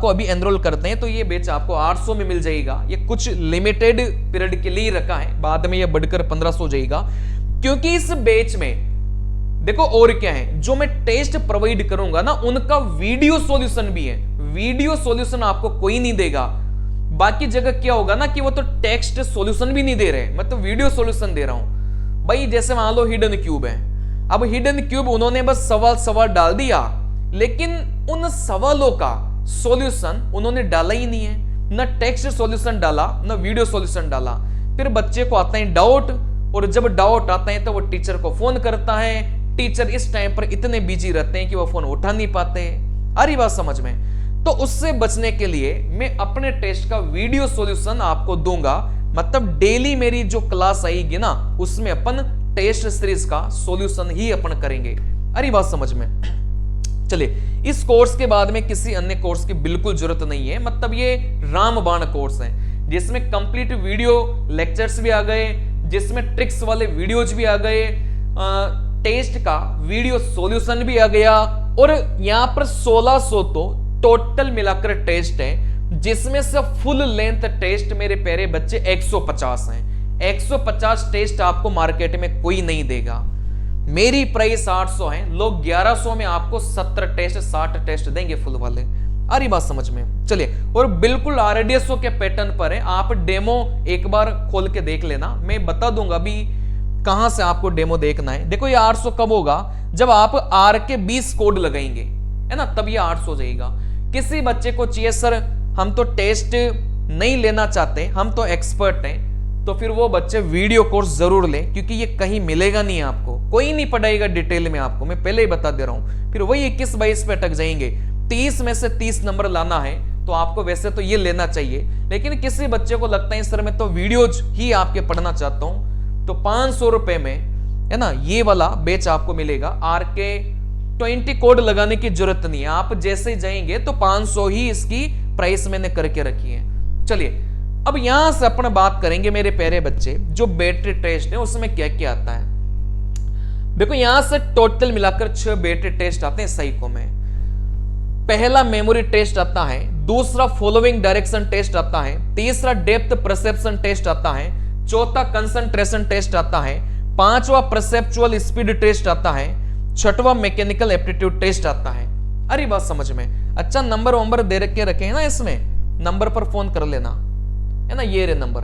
आपको अभी एनरोल करते हैं तो ये बैच आपको 800 में मिल जाएगा। ये कुछ लिमिटेड पीरियड के लिए रखा है, बाद में ये बढ़कर 1500 हो जाएगा। क्योंकि इस बैच में देखो और क्या है, जो मैं टेस्ट प्रोवाइड करूंगा ना उनका वीडियो सॉल्यूशन भी है। वीडियो सॉल्यूशन आपको कोई नहीं देगा। बाकी जगह क्या होगा ना कि वो तो टेक्स्ट सॉल्यूशन भी नहीं दे रहे, मैं तो वीडियो सॉल्यूशन दे रहा हूं। भाई जैसे मान लो हिडन क्यूब है, अब हिडन क्यूब उन्होंने बस सवाल डाल दिया, लेकिन उन सवालों का सॉल्यूशन उन्होंने डाला ही नहीं है। न टेक्स्ट सॉल्यूशन डाला, न वीडियो सॉल्यूशन डाला। फिर बच्चे को आता है डाउट, और जब डाउट आता है तो वो टीचर को फोन करता है। टीचर इस टाइम पर इतने बिजी रहते हैं कि वो फोन उठा नहीं पाते। आ रही बात समझ में? तो उससे बचने के लिए मैं अपने टेस्ट का वीडियो सॉल्यूशन आपको दूंगा। मतलब डेली मेरी जो क्लास आएगी ना उसमें अपन टेस्ट सीरीज का सॉल्यूशन ही अपन करेंगे। अरे बात समझ में? चलिए, इस कोर्स के बाद में किसी अन्य कोर्स की बिल्कुल जरूरत नहीं है। मतलब ये रामबाण कोर्स है जिसमें कंप्लीट वीडियो लेक्चर्स भी आ गए, जिसमें ट्रिक्स वाले वीडियोज भी आ गए, टेस्ट का वीडियो सॉल्यूशन भी आ गया, और यहां पर 1600 तो टोटल मिलाकर टेस्ट है, जिसमें से फुल लेंथ टेस्ट मेरे प्यारे बच्चे 150 हैं। 150 टेस्ट आपको मार्केट में कोई नहीं देगा। मेरी प्राइस 800 है, लोग 1100 में आपको 70 टेस्ट 60 टेस्ट देंगे फुल वाले। आ रही बात समझ में? चलिए, और बिल्कुल RDSO के पैटर्न पर है। आप डेमो एक बार खोल के देख लेना, मैं बता दूंगा अभी कहां से आपको डेमो देखना है। देखो ये 800 कब होगा, जब आप R के 20 कोड लगाएंगे, है ना, तब ये 800 हो जाएगा। किसी बच्चे को चाहिए सर हम तो टेस्ट नहीं लेना चाहते, हम तो एक्सपर्ट हैं, तो फिर वो बच्चे वीडियो कोर्स जरूर लें, क्योंकि ये कहीं मिलेगा नहीं आपको, कोई नहीं पढ़ाएगा डिटेल में आपको, मैं पहले ही बता दे रहा हूं। फिर वही 21-22 पे अटक जाएंगे। 30 में से 30 नंबर लाना है तो आपको वैसे तो ये लेना चाहिए, लेकिन किसी बच्चे को लगता है सर मैं तो वीडियोज ही आपके पढ़ना चाहता हूं, तो 500 रुपए में, है ना, ये वाला बैच आपको मिलेगा। RK 20 कोड लगाने की जरूरत नहीं है, आप जैसे ही जाएंगे तो 500 ही इसकी प्राइस मैंने करके रखी है। चलिए, अब यहां से अपन बात करेंगे मेरे प्यारे बच्चे, जो बैटरी टेस्ट है उसमें क्या क्या आता है। देखो यहां से टोटल मिलाकर 6 बैटरी टेस्ट आते हैं साइको में। पहला मेमोरी टेस्ट आता है, दूसरा फॉलोइंग डायरेक्शन टेस्ट आता है, तीसरा डेप्थ परसेप्शन टेस्ट आता है, चौथा कंसंट्रेशन टेस्ट आता है, पांचवा परसेप्चुअल स्पीड टेस्ट आता है, छठवां मैकेनिकल एप्टीट्यूड टेस्ट आता है। अरे बात समझ में? अच्छा, नंबर दे रखे हैं ना, इसमें नंबर पर फोन कर लेना, है ना, ये रे नंबर,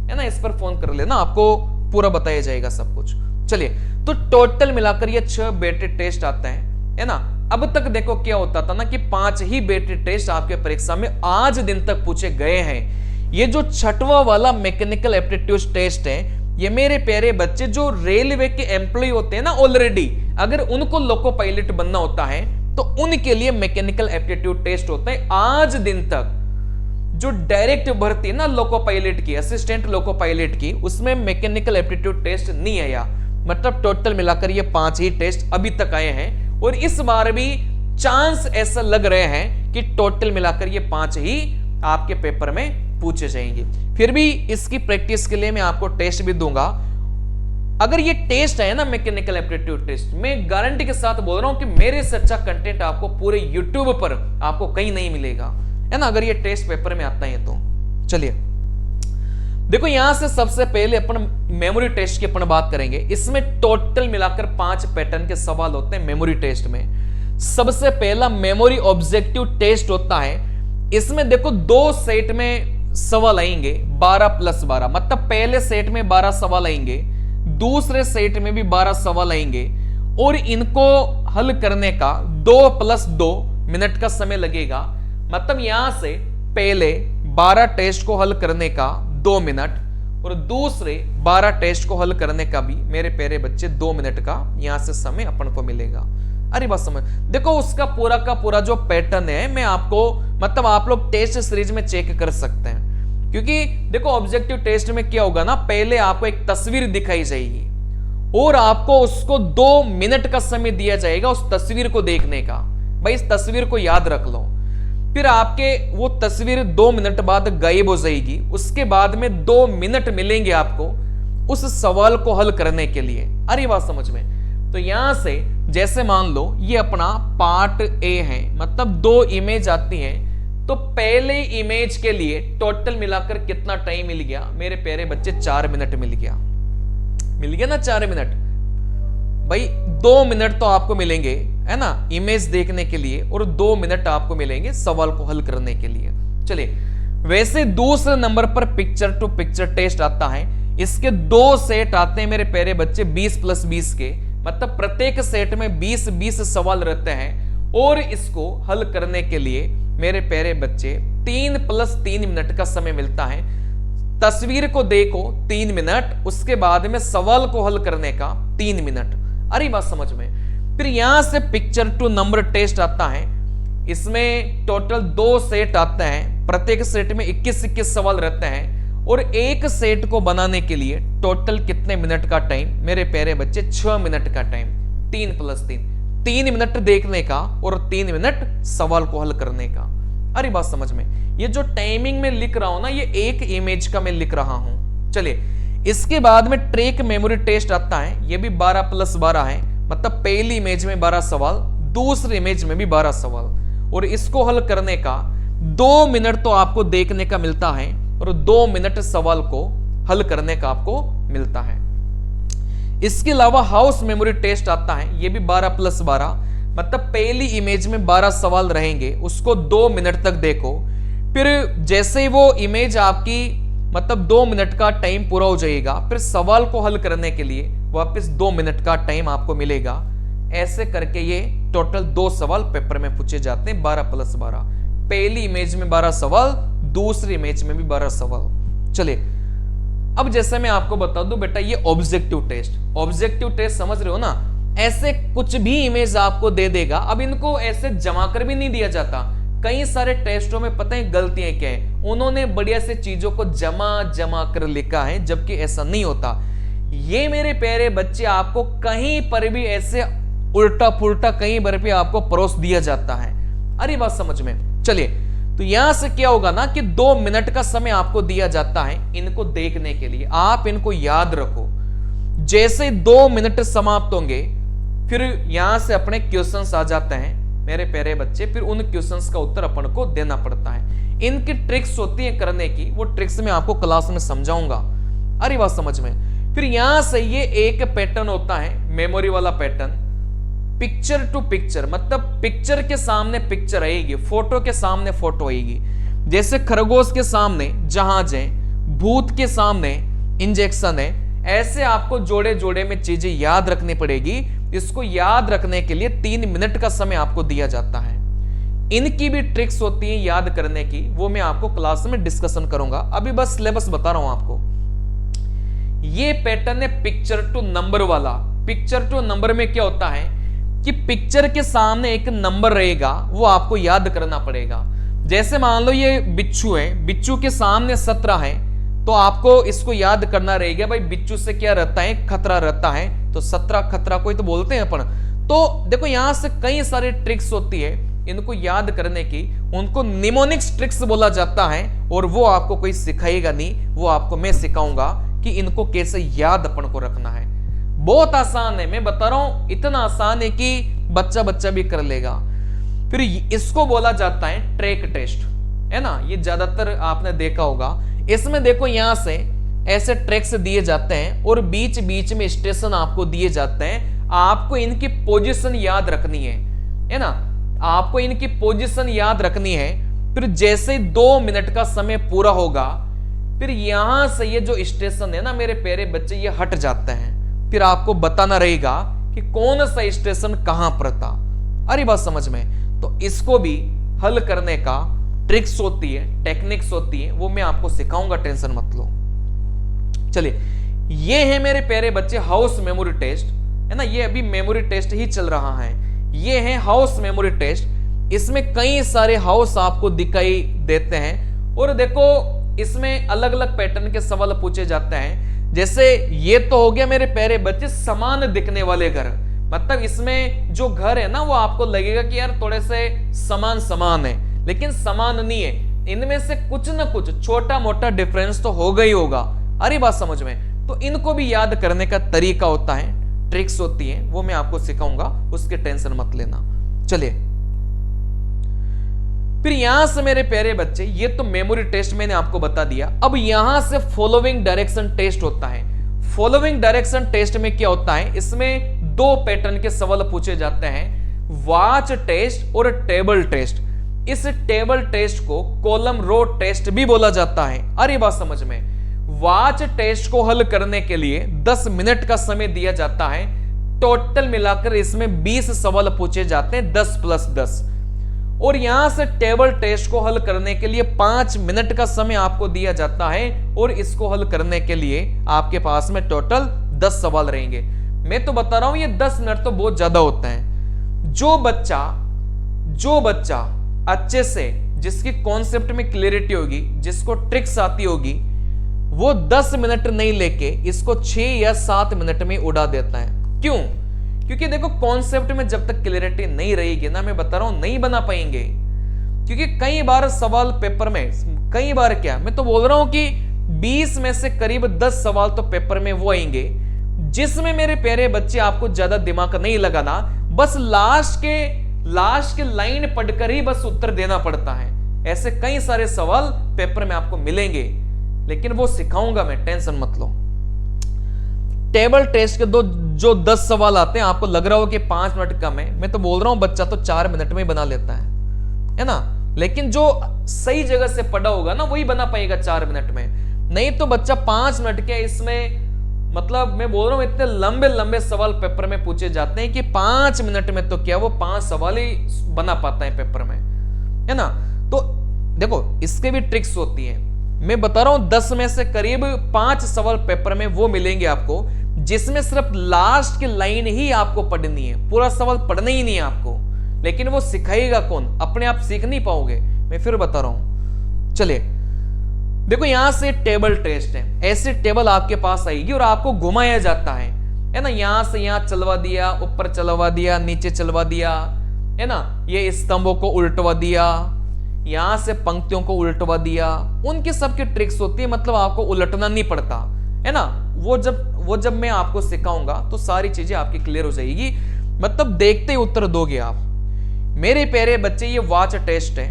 है ना, इस पर फोन कर लेना, आपको पूरा बताया जाएगा सब कुछ। चलिए, तो टोटल मिलाकर ये 6 बैटरी टेस्ट आते हैं, है ना। अब तक देखो क्या होता था ना कि 5 ही बैटरी टेस्ट आपके परीक्षा में आज दिन तक पूछे गए हैं। ये जो छठवां वाला मैकेनिकल एप्टीट्यूड टेस्ट है, ये मेरे प्यारे बच्चे जो रेलवे के एम्प्लॉय होते हैं ना ऑलरेडी, अगर उनको लोको पायलट बनना होता है तो उनके लिए मैकेनिकल एप्टीट्यूड टेस्ट होता है। आज दिन तक जो डायरेक्ट भर्ती है ना लोको पायलट की, असिस्टेंट लोको पायलट की, उसमें मैकेनिकल एप्टीट्यूड टेस्ट नहीं आया। मतलब टोटल मिलाकर ये 5 ही टेस्ट अभी तक आए हैं, और इस बार भी चांस ऐसा लग रहे हैं कि टोटल मिलाकर ये 5 ही आपके पेपर में पूछे जाएंगे। फिर भी इसकी प्रैक्टिस के लिए मैं आपको टेस्ट भी दूंगा। अगर ये टेस्ट है ना मैकेनिकल एप्टीट्यूड टेस्ट, मैं गारंटी के साथ बोल रहा हूं कि मेरे से अच्छा कंटेंट आपको पूरे यूट्यूब पर आपको कहीं नहीं मिलेगा, है ना, अगर ये टेस्ट पेपर में आता है तो। चलिए, देखो यहां से सबसे पहले अपन मेमोरी टेस्ट की अपन बात करेंगे। इसमें टोटल मिलाकर 5 पैटर्न के सवाल होते हैं मेमोरी टेस्ट में। सबसे पहला मेमोरी ऑब्जेक्टिव टेस्ट होता है। इसमें देखो 2 सेट में सवाल आएंगे, 12+12, मतलब पहले सेट में 12 सवाल आएंगे, दूसरे सेट में भी 12 सवाल आएंगे, और इनको हल करने का 2+2 मिनट का समय लगेगा। मतलब यहां से पहले 12 टेस्ट को हल करने का 2 मिनट, और दूसरे 12 टेस्ट को हल करने का भी मेरे प्यारे बच्चे 2 मिनट का यहां से समय अपन को मिलेगा। अरे बस समझ, देखो उसका पूरा का पूरा जो पैटर्न है मैं आपको, मतलब आप लोग टेस्ट सीरीज में चेक कर सकते हैं। क्योंकि देखो ऑब्जेक्टिव टेस्ट में क्या होगा ना, पहले आपको एक तस्वीर दिखाई जाएगी और आपको उसको 2 मिनट का समय दिया जाएगा उस तस्वीर को देखने का। भाई इस तस्वीर को याद रख लो। फिर आपके वो तस्वीर 2 मिनट बाद गायब हो जाएगी। उसके बाद में 2 मिनट मिलेंगे आपको उस सवाल को हल करने के लिए। अरे बात समझ में? तो यहां से जैसे मान लो ये अपना पार्ट ए है, मतलब 2 इमेज आती हैं, तो पहले इमेज के लिए टोटल मिलाकर कितना टाइम मिल गया मेरे प्यारे बच्चे? 4 मिनट मिल गया ना 4 मिनट। भाई 2 मिनट तो आपको मिलेंगे, है ना, इमेज देखने के लिए, और 2 मिनट आपको मिलेंगे सवाल को हल करने के लिए। चलिए, वैसे दूसरे नंबर पर पिक्चर टू पिक्चर टेस्ट आता है। इसके 2 सेट आते हैं मेरे प्यारे बच्चे 20+20 के, मतलब प्रत्येक सेट में 20-20 सवाल रहते हैं, और इसको हल करने के लिए मेरे प्यारे बच्चे 3+3 मिनट का समय मिलता है। तस्वीर को देखो 3 मिनट, उसके बाद में सवाल को हल करने का 3 मिनट। अरे बात समझ में। फिर यहां से पिक्चर टू नंबर टेस्ट आता है। इसमें टोटल 2 सेट आते हैं, प्रत्येक सेट में 21-21 सवाल रहते हैं, और एक सेट को बनाने के लिए टोटल कितने मिनट का टाइम मेरे प्यारे बच्चे? 6 मिनट का टाइम। 3+3, 3 मिनट देखने का और 3 मिनट सवाल को हल करने का। अरे बात समझ में। ये जो टाइमिंग में लिख रहा हूं ना, ये एक इमेज का मैं लिख रहा हूं। चलिए, इसके बाद में ट्रैक मेमोरी टेस्ट आता है। ये भी 12+12 है, मतलब पहली इमेज में 12 सवाल, दूसरी इमेज में भी 12 सवाल, और इसको हल करने का 2 मिनट तो आपको देखने का मिलता है, और 2 मिनट सवाल को हल करने का आपको मिलता है। इसके अलावा हाउस मेमोरी टेस्ट आता है। ये भी 12+12, मतलब पहली इमेज में 12 सवाल रहेंगे, उसको 2 मिनट तक देखो। फिर जैसे ही वो इमेज आपकी मतलब 2 मिनट का टाइम पूरा हो जाएगा, फिर सवाल को हल करने के लिए वापस 2 मिनट का टाइम आपको मिलेगा। ऐसे करके ये टोटल 2 सवाल पेपर में पूछे जाते हैं 12+12। पहली इमेज में 12 सवाल, दूसरी इमेज में भी 12 सवाल। चलिए, अब जैसे मैं आपको बता दूं बेटा, ये ऑब्जेक्टिव टेस्ट समझ रहे हो ना? ऐसे कुछ भी इमेज आपको दे देगा। अब इनको ऐसे जमा कर भी नहीं दिया जाता। कई सारे टेस्टों में पता है गलतियां क्या है, उन्होंने बढ़िया से चीजों को जमा कर लिखा है, जबकि ऐसा नहीं होता। ये मेरे प्यारे बच्चे आपको कहीं पर भी ऐसे उल्टा पुल्टा कहीं पर भी आपको परोस दिया जाता है। अरे बात समझ में। चलिए, तो यहां से क्या होगा ना कि 2 मिनट का समय आपको दिया जाता है इनको देखने के लिए। आप इनको याद रखो। जैसे 2 मिनट समाप्त होंगे, फिर यहां से अपने क्वेश्चंस आ जाते हैं मेरे प्यारे बच्चे। फिर उन क्वेश्चंस का उत्तर अपन को देना पड़ता है। इनकी ट्रिक्स होती है करने की, वो ट्रिक्स मैं आपको क्लास में समझाऊंगा। अरे बात समझ में। फिर यहां से ये एक पैटर्न होता है मेमोरी वाला पैटर्न, पिक्चर टू पिक्चर, मतलब पिक्चर के सामने पिक्चर आएगी, फोटो के सामने फोटो आएगी। जैसे खरगोश के सामने जहाज है, भूत के सामने इंजेक्शन है। ऐसे आपको जोड़े जोड़े में चीजें याद रखनी पड़ेगी। इसको याद रखने के लिए 3 मिनट का समय आपको दिया जाता है। इनकी भी ट्रिक्स होती है याद करने की, वो मैं आपको क्लास में डिस्कशन करूंगा। अभी बस सिलेबस बता रहा हूं आपको। ये पैटर्न है पिक्चर टू नंबर वाला। पिक्चर टू नंबर में क्या होता है कि पिक्चर के सामने एक नंबर रहेगा, वो आपको याद करना पड़ेगा। जैसे मान लो ये बिच्छू है, बिच्छू के सामने 17 है, तो आपको इसको याद करना रहेगा भाई बिच्छू से क्या रहता है? खतरा रहता है। तो 17 खतरा कोई तो बोलते हैं अपन। तो देखो यहां से कई सारी ट्रिक्स होती है इनको याद करने की, उनको निमोनिक्स ट्रिक्स बोला जाता है, और वो आपको कोई सिखाएगा नहीं, वो आपको मैं सिखाऊंगा कि इनको कैसे याद अपन को रखना है। बहुत आसान है, मैं बता रहा हूं, इतना आसान है कि बच्चा भी कर लेगा। फिर इसको बोला जाता है ट्रैक टेस्ट, है ना? ये ज्यादातर आपने देखा होगा। इसमें देखो यहां से ऐसे ट्रैक्स दिए जाते हैं और बीच बीच में स्टेशन आपको दिए जाते हैं। आपको इनकी पोजीशन याद रखनी है ना? आपको इनकी पोजीशन याद रखनी है। फिर जैसे 2 मिनट का समय पूरा होगा, फिर यहां से ये जो स्टेशन है ना मेरे प्यारे बच्चे, ये हट जाते हैं। फिर आपको बताना रहेगा कि कौन सा स्टेशन कहां पर था। अरे बात समझ में। तो इसको भी हल करने का ट्रिक्स होती है, टेक्निक्स होती है, वो मैं आपको सिखाऊंगा, टेंशन मत लो। चलिए, ये है मेरे प्यारे बच्चे हाउस मेमोरी टेस्ट, है ना? ये अभी मेमोरी टेस्ट ही चल रहा है। ये है हाउस मेमोरी टेस्ट। इसमें कई सारे हाउस आपको दिखाई देते हैं, और देखो इसमें अलग अलग पैटर्न के सवाल पूछे जाते हैं। जैसे ये तो हो गया मेरे प्यारे बच्चे समान दिखने वाले घर, मतलब इसमें जो घर है ना वो आपको लगेगा कि यार थोड़े से समान है, लेकिन समान नहीं है। इनमें से कुछ ना कुछ छोटा मोटा डिफरेंस तो होगा ही होगा। अरे बात समझ में। तो इनको भी याद करने का तरीका होता है ट्रिक्स होती हैं वो मैं आपको सिखाऊंगा, उसकी टेंशन मत लेना। चलिए, फिर यहां से मेरे प्यारे बच्चे, ये तो मेमोरी टेस्ट मैंने आपको बता दिया। अब यहां से फॉलोइंग डायरेक्शन टेस्ट होता है। फॉलोइंग डायरेक्शन टेस्ट में क्या होता है, इसमें दो पैटर्न के सवाल पूछे जाते हैं, वॉच टेस्ट और टेबल टेस्ट। इस टेबल टेस्ट को कॉलम रो टेस्ट भी बोला जाता है। अरे बात समझ में, वॉच टेस्ट को हल करने के लिए 10 मिनट का समय दिया जाता है। टोटल मिलाकर इसमें 20 सवाल पूछे जाते हैं, 10 + 10। और यहां से टेबल टेस्ट को हल करने के लिए 5 मिनट का समय आपको दिया जाता है, और इसको हल करने के लिए आपके पास में टोटल 10 सवाल रहेंगे। मैं तो बता रहा हूं, ये 10 मिनट तो बहुत ज्यादा होता है। जो बच्चा अच्छे से, जिसकी कॉन्सेप्ट में क्लियरिटी होगी, जिसको ट्रिक्स आती होगी, वो 10 मिनट नहीं लेके इसको 6 या 7 मिनट में उड़ा देता है। क्यों? क्योंकि देखो, कॉन्सेप्ट में जब तक क्लियरिटी नहीं रहेगी ना, मैं बता रहा हूं, नहीं बना पाएंगे। क्योंकि कई बार सवाल पेपर में, कई बार क्या, मैं तो बोल रहा हूं कि 20 में से करीब 10 सवाल तो पेपर में वो आएंगे जिसमें मेरे प्यारे बच्चे आपको ज्यादा दिमाग नहीं लगाना, बस लास्ट के लाइन पढ़कर ही बस उत्तर देना पड़ता है। ऐसे कई सारे सवाल पेपर में आपको मिलेंगे, लेकिन वो सिखाऊंगा मैं, टेंशन मत लो। टेबल टेस्ट के जो 10 सवाल आते हैं, आपको लग रहा हो कि 5 मिनट कम है, मैं तो बोल रहा हूं बच्चा तो 4 मिनट में बना लेता है ना। लेकिन जो सही जगह से पढ़ा होगा ना, वही बना पाएगा 4 मिनट में। नहीं तो बच्चा 5 मिनट के, इसमें मतलब मैं बोल रहा हूं इतने लंबे लंबे सवाल पेपर में पूछे जाते हैं कि 5 मिनट में तो क्या वो 5 सवाल ही बना पाता है पेपर में, है ना। तो देखो, इसके भी ट्रिक्स होती है। मैं बता रहा हूं 10 में से करीब 5 सवाल पेपर में वो मिलेंगे आपको, जिसमें सिर्फ लास्ट की लाइन ही आपको पढ़नी है, पूरा सवाल पढ़ना ही नहीं है आपको। लेकिन वो सिखाएगा कौन? अपने आप सीख नहीं पाओगे, मैं फिर बता रहा हूं। चलिए देखो, यहां से टेबल टेस्ट है। ऐसी टेबल आपके पास आएगी और आपको घुमाया जाता है ना। यहां से यहां चलवा दिया, ऊपर चलवा दिया, नीचे चलवा दिया, है ना। ये स्तंभों को उल्टवा दिया, यहां से पंक्तियों को उल्टवा दिया। उनकी सबकी ट्रिक्स होती है, मतलब आपको उलटना नहीं पड़ता, है ना। वो जब मैं आपको सिखाऊंगा तो सारी चीजें आपकी क्लियर हो जाएगी, मतलब देखते ही उत्तर दोगे आप। मेरे प्यारे बच्चे, ये वॉच टेस्ट है।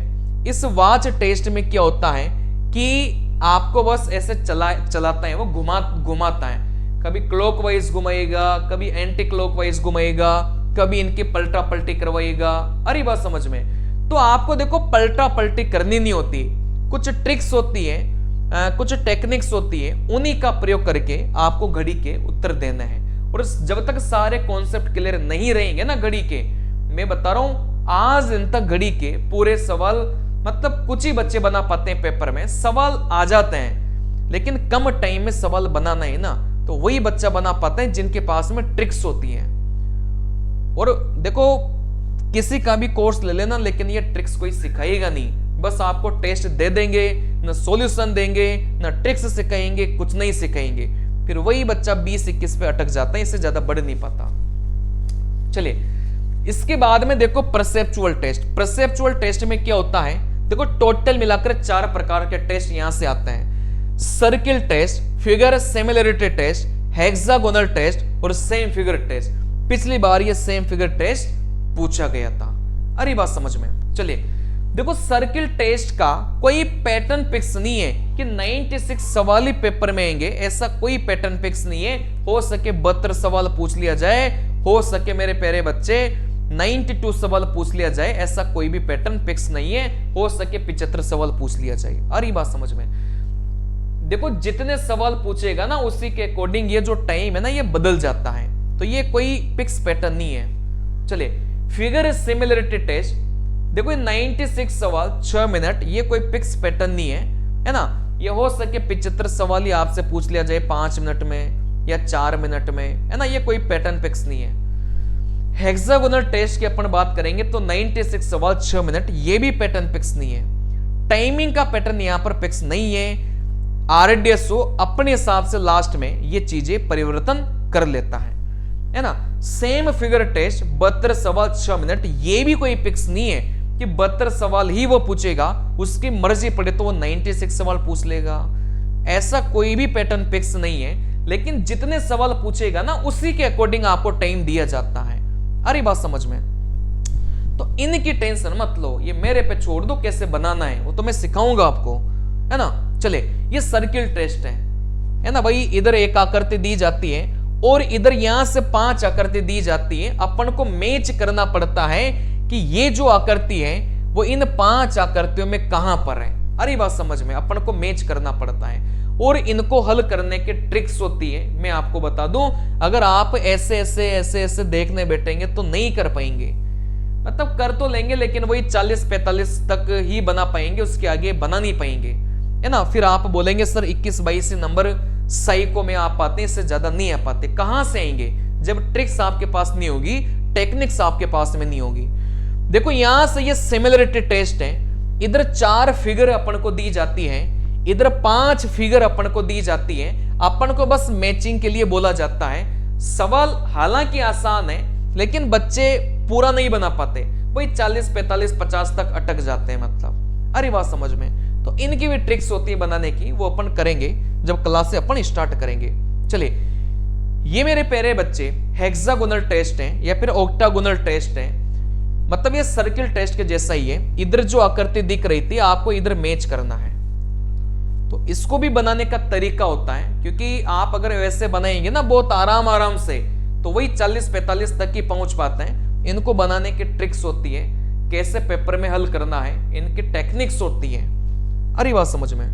इस वॉच टेस्ट में क्या होता है कि आपको बस ऐसे चलाता है, वो घुमाता है। कभी क्लॉकवाइज घुमाएगा, कभी एंटी क्लॉकवाइज घुमाएगा, कभी इनकी पलटा पलटी करवाएगा। अरे बात समझ में। तो आपको देखो, पलटा पलटी करनी नहीं होती, कुछ ट्रिक्स होती है, कुछ टेक्निक्स होती है, उन्हीं का प्रयोग करके आपको घड़ी के उत्तर देना है। और जब तक सारे कॉन्सेप्ट क्लियर नहीं रहेंगे ना घड़ी के, मैं बता रहा हूं, आज दिन तक घड़ी के पूरे सवाल, मतलब कुछ ही बच्चे बना पाते हैं पेपर में, सवाल आ जाते हैं, लेकिन कम टाइम में सवाल बनाना है ना, तो वही बच्चा बना पाते हैं जिनके पास में ट्रिक्स होती है। और देखो, किसी का भी कोर्स ले लेना, लेकिन ये ट्रिक्स कोई सिखाएगा नहीं, बस आपको टेस्ट दे देंगे, ना सॉल्यूशन देंगे, ना ट्रिक्स सिखाएंगे, कुछ नहीं सिखाएंगे। फिर वही बच्चा 20-21 पे अटक जाता है, इससे ज्यादा बढ़ नहीं पाता। चलिए, इसके बाद में देखो परसेप्चुअल टेस्ट। परसेप्चुअल टेस्ट में क्या होता है, देखो टोटल मिलाकर 4 प्रकार के टेस्ट यहां से आते हैं। Circle test, figure similarity test, hexagonal test और सेम फिगर टेस्ट। पिछली बार ये सेम फिगर टेस्ट पूछा गया था। अरे बात समझ में। चलिए देखो, सर्किल टेस्ट का कोई पैटर्न फिक्स नहीं है कि 96 सवाल ही पेपर में आएंगे, ऐसा कोई पैटर्न फिक्स नहीं है। हो सके 72 सवाल पूछ लिया जाए, हो सके मेरे प्यारे बच्चे 92 सवाल पूछ लिया जाए, ऐसा कोई भी पैटर्न फिक्स नहीं है। हो सके 75 सवाल पूछ लिया जाए। अरे बात समझ में। देखो, जितने सवाल पूछेगा ना, उसी के अकॉर्डिंग ये जो टाइम है ना, ये बदल जाता है, तो ये कोई फिक्स पैटर्न नहीं है। चलिए, फिगर सिमिलरिटी टेस्ट, देखो 96 सवाल 6 मिनट, ये कोई फिक्स पैटर्न नहीं है ना। ये हो सके 75 सवाल ही आपसे पूछ लिया जाए 5 मिनट में या 4 मिनट में, है ना। ये कोई पैटर्न फिक्स नहीं है। हेक्सागोनल टेस्ट की अपन बात करेंगे तो 96 सवाल 6 मिनट, ये भी पैटर्न फिक्स नहीं है। टाइमिंग का पैटर्न यहां पर फिक्स नहीं है। आरडीएसओ अपने हिसाब से लास्ट में ये चीजें परिवर्तन कर लेता है ना। सेम फिगर टेस्ट 72 सवाल 6 मिनट, ये भी कोई फिक्स नहीं है कि 72 सवाल ही वो पूछेगा, उसकी मर्जी पड़े तो वो 96 सवाल पूछ लेगा, ऐसा कोई भी पैटर्न फिक्स नहीं है। लेकिन जितने सवाल पूछेगा ना उसी के अकॉर्डिंग आपको टाइम दिया जाता है। अरे बात समझ में? तो इनकी टेंशन मत लो, ये मेरे पे छोड़ दो, कैसे बनाना है वो तो मैं सिखाऊंगा आपको, है ना। चले, ये सर्किल टेस्ट है ना भाई। इधर एक आकृति दी जाती है और इधर यहां से 5 आकृति दी जाती है। अपन को मैच करना पड़ता है कि ये जो आकृति है वो इन 5 आकृतियों में कहां पर है। अरे बात समझ में? अपन को मैच करना पड़ता है और इनको हल करने के ट्रिक्स होती है। मैं आपको बता दूं, अगर आप ऐसे ऐसे ऐसे ऐसे देखने बैठेंगे तो नहीं कर पाएंगे। मतलब कर तो लेंगे लेकिन वही 40-45 तक ही बना पाएंगे, उसके आगे बना नहीं पाएंगे, है ना। फिर आप बोलेंगे सर 21-22 नंबर साइको में आ पाते, इससे ज्यादा नहीं आ पाते। कहां से आएंगे जब ट्रिक्स आपके पास नहीं होगी, टेक्निक्स आपके पास में नहीं होगी। देखो यहां से ये सिमिलरिटी टेस्ट है। इधर 4 फिगर अपन को दी जाती है, इधर 5 फिगर अपन को दी जाती है। अपन को बस मैचिंग के लिए बोला जाता है। सवाल हालांकि आसान है लेकिन बच्चे पूरा नहीं बना पाते, वही 40-45-50 तक अटक जाते हैं। मतलब अरे बात समझ में? तो इनकी भी ट्रिक्स होती है बनाने की, वो अपन करेंगे जब क्लास से अपन स्टार्ट करेंगे। चलिए, ये मेरे प्यारे बच्चे हेक्सागोनल टेस्ट है या फिर ऑक्टागोनल टेस्ट है। मतलब ये सर्किल टेस्ट के जैसा ही है। इधर जो आकृति दिख रही थी आपको इधर मैच करना है। तो इसको भी बनाने का तरीका होता है, क्योंकि आप अगर वैसे बनाएंगे ना बहुत आराम से, तो वही 40-45 तक ही पहुंच पाते हैं। इनको बनाने की ट्रिक्स होती है, कैसे पेपर में हल करना है, इनकी टेक्निक्स होती है। अरे बात समझ में?